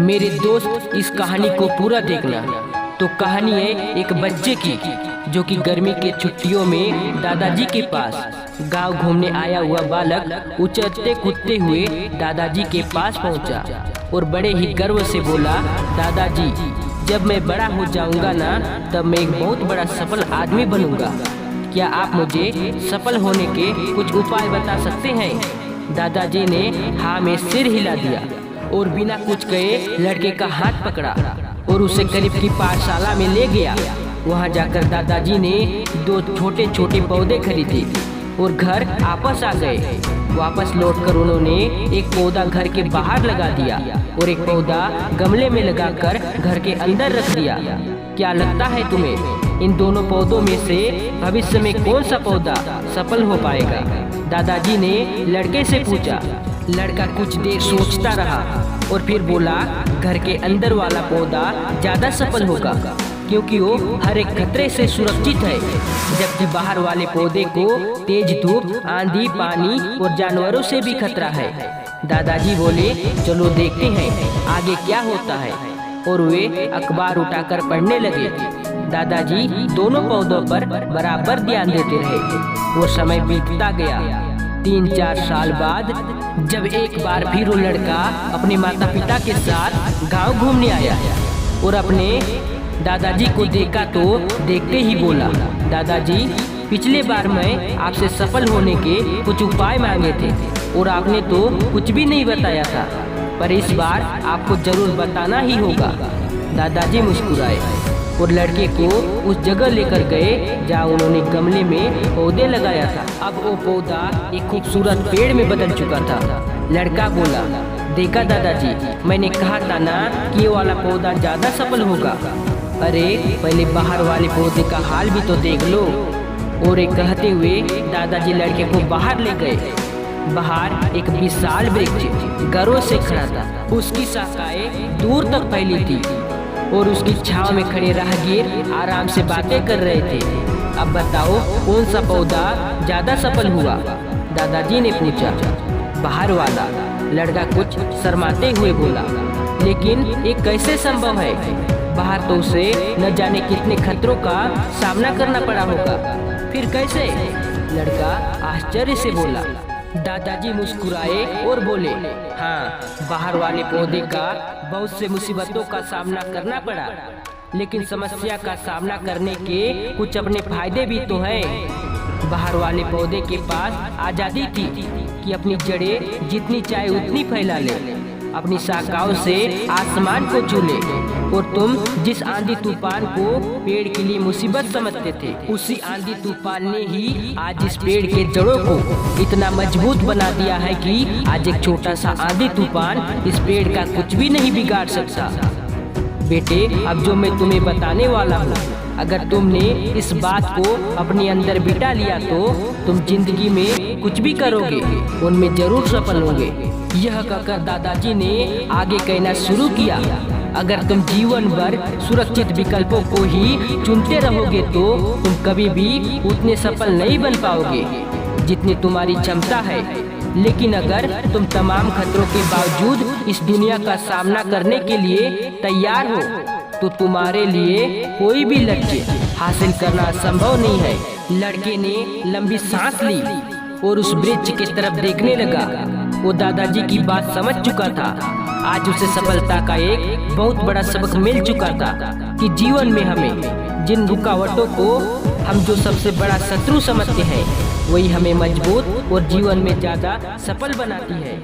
मेरे दोस्त, इस कहानी को पूरा देखना। तो कहानी है एक बच्चे की, जो कि गर्मी के छुट्टियों में दादाजी के पास गांव घूमने आया हुआ बालक उछलते कूदते हुए दादाजी के पास पहुंचा और बड़े ही गर्व से बोला, दादाजी, जब मैं बड़ा हो जाऊंगा ना, तब मैं एक बहुत बड़ा सफल आदमी बनूंगा। क्या आप मुझे सफल होने के कुछ उपाय बता सकते हैं? दादाजी ने हाँ में सिर हिला दिया और बिना कुछ कहे लड़के का हाथ पकड़ा और उसे करीब की पाठशाला में ले गया। वहां जाकर दादाजी ने 2 छोटे छोटे पौधे खरीदे और घर वापस आ गए। वापस लौटकर उन्होंने एक पौधा घर के बाहर लगा दिया और एक पौधा गमले में लगाकर घर के अंदर रख दिया। क्या लगता है तुम्हें, इन दोनों पौधों में से भविष्य में कौन सा पौधा सफल हो पाएगा? दादाजी ने लड़के से पूछा। लड़का कुछ देर सोचता रहा और फिर बोला, घर के अंदर वाला पौधा ज्यादा सफल होगा, क्योंकि वो हर एक खतरे से सुरक्षित है, जबकि बाहर वाले पौधे को तेज धूप, आंधी, पानी और जानवरों से भी खतरा है। दादाजी बोले, चलो देखते हैं आगे क्या होता है। और वे अखबार उठाकर पढ़ने लगे। दादाजी दोनों पौधों पर बराबर ध्यान देते रहे। वो समय बीतता गया। 3-4 साल बाद जब एक बार फिर वो लड़का अपने माता पिता के साथ गांव घूमने आया और अपने दादाजी को देखा तो देखते ही बोला, दादाजी, पिछले बार मैं आपसे सफल होने के कुछ उपाय मांगे थे और आपने तो कुछ भी नहीं बताया था, पर इस बार आपको जरूर बताना ही होगा। दादाजी मुस्कुराए और लड़के को उस जगह लेकर गए जहाँ उन्होंने गमले में पौधे लगाया था। अब वो पौधा एक खूबसूरत पेड़ में बदल चुका था। लड़का बोला, देखा दादाजी, मैंने कहा था ना कि ये वाला पौधा ज्यादा सफल होगा। अरे पहले बाहर वाले पौधे का हाल भी तो देख लो। और एक कहते हुए दादाजी लड़के को बाहर ले गए। बाहर एक विशाल वृक्ष गरों से खड़ा था। उसकी शाखाएं दूर तक फैली थी और उसकी छांव में खड़े राहगीर आराम से बातें कर रहे थे। अब बताओ कौन सा पौधा ज्यादा सफल हुआ? दादाजी ने पूछा। बाहर वाला, लड़का कुछ शर्माते हुए बोला। लेकिन ये कैसे संभव है? बाहर तो उसे न जाने कितने खतरों का सामना करना पड़ा होगा। फिर कैसे? लड़का आश्चर्य से बोला। दादाजी मुस्कुराए और बोले, हाँ, बाहर वाले पौधे का बहुत से मुसीबतों का सामना करना पड़ा, लेकिन समस्या का सामना करने के कुछ अपने फायदे भी तो हैं। बाहर वाले पौधे के पास आजादी थी कि अपनी जड़ें जितनी चाहे उतनी फैला ले, अपनी शाखाओं से आसमान को छू ले। और तुम जिस आंधी तूफान को पेड़ के लिए मुसीबत समझते थे, उसी आंधी तूफान ने ही आज इस पेड़ के जड़ों को इतना मजबूत बना दिया है कि आज एक छोटा सा आंधी तूफान इस पेड़ का कुछ भी नहीं बिगाड़ सकता। बेटे, अब जो मैं तुम्हें बताने वाला हूँ, अगर तुमने इस बात को अपने अंदर बिठा लिया तो तुम जिंदगी में कुछ भी करोगे, उनमें जरूर सफल होगे। यह कहकर दादाजी ने आगे कहना शुरू किया, अगर तुम जीवन भर सुरक्षित विकल्पों को ही चुनते रहोगे तो तुम कभी भी उतने सफल नहीं बन पाओगे जितनी तुम्हारी क्षमता है। लेकिन अगर तुम तमाम खतरों के बावजूद इस दुनिया का सामना करने के लिए तैयार हो, तो तुम्हारे लिए कोई भी लक्ष्य हासिल करना असंभव नहीं है। लड़के ने लंबी सांस ली और उस वृक्ष की तरफ देखने लगा। वो दादाजी की बात समझ चुका था। आज उसे सफलता का एक बहुत बड़ा सबक मिल चुका था कि जीवन में हमें जिन रुकावटों को हम जो सबसे बड़ा शत्रु समझते हैं, वही हमें मजबूत और जीवन में ज्यादा सफल बनाती है।